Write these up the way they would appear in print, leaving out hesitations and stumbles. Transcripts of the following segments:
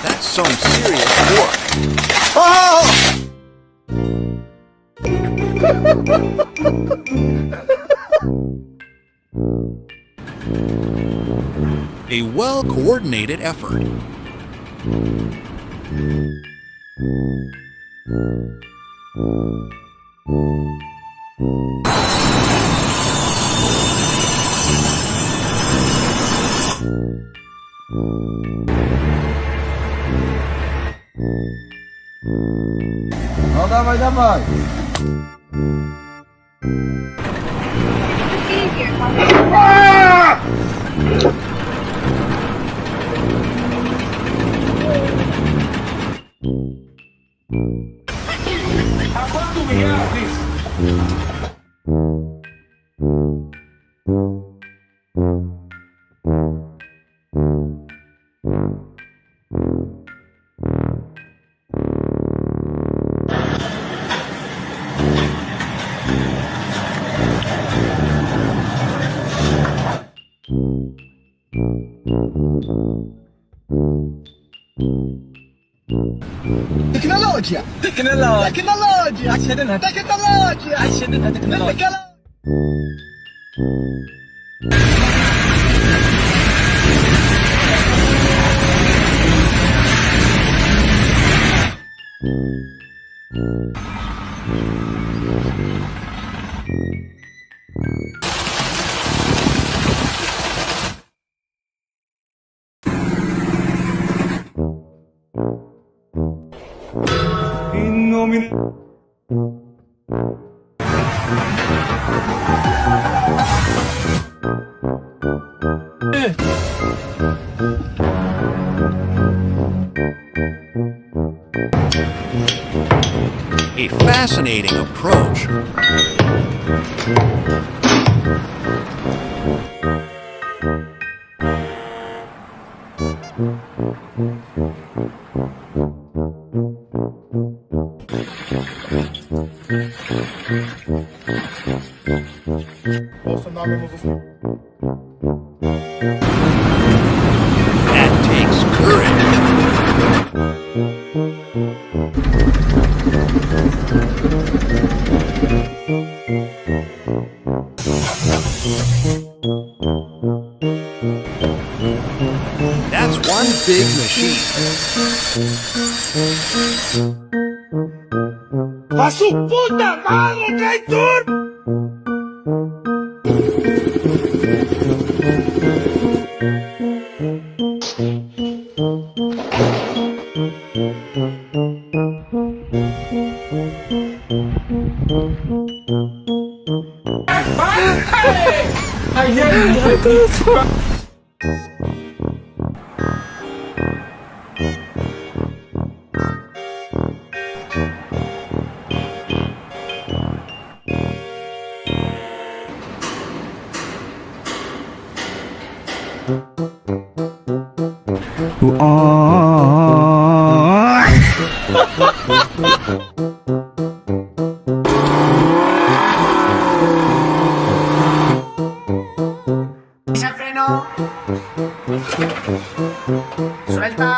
That's some serious work. Oh! A well-coordinated effort. No, dawaj, dawaj! A quanto miliardi? تكنولوجيا تكنولوجيا عشان انها تكنولوجيا عشان انها تكنولوجيا. In nomine... A fascinating approach. That takes courage. That's one big machine. ¡A su puta madre, Kaitor! Pisa el freno. Suelta.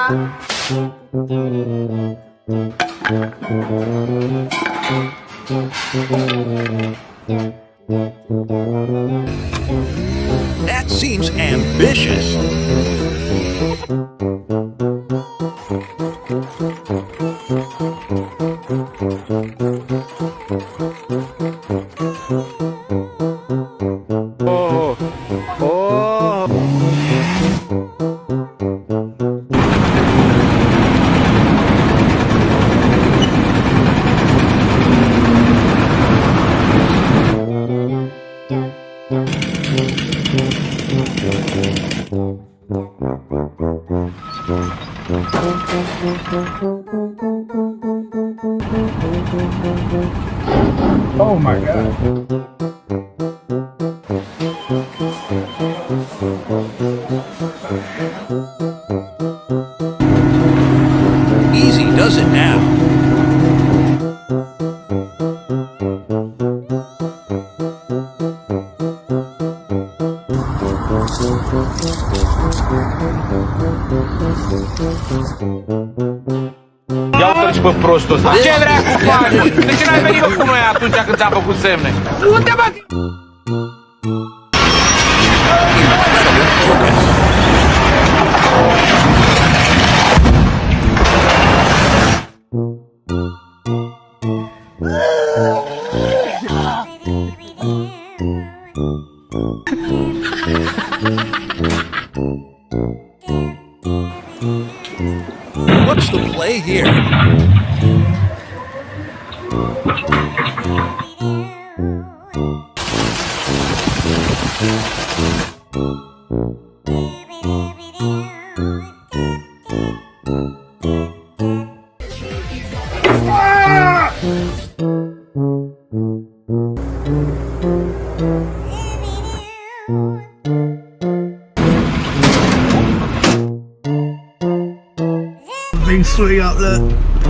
That seems ambitious. Oh my god. Easy does it now. Ia uite-l pe prostul ăsta. Ce vrea cu faci, mă? De ce n-ai venit, mă, cu noi atunci când ți-am făcut semne? Du-te, mă! What's the play here? Big swing up, look.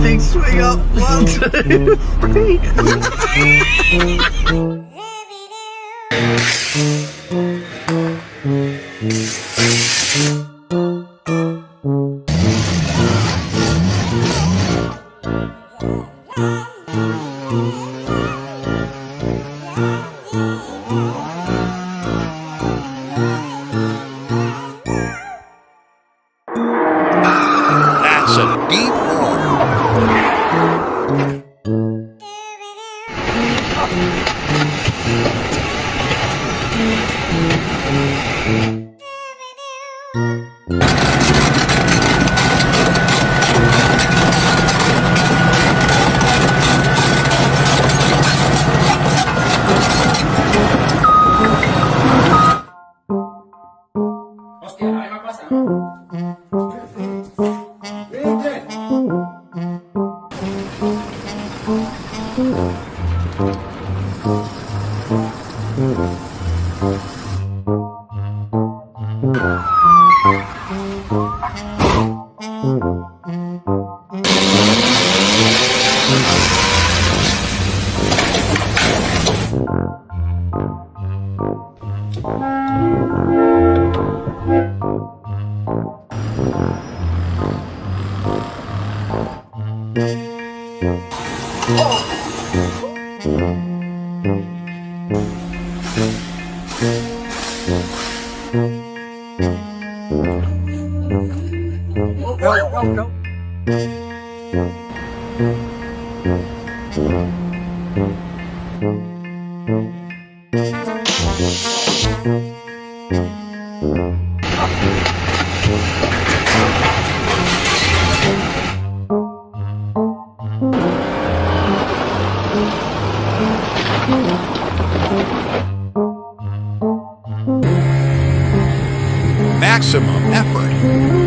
Big swing up. 1, 2, 3. That's a deep hole. Hostia, a mí me pasa. Maximum effort.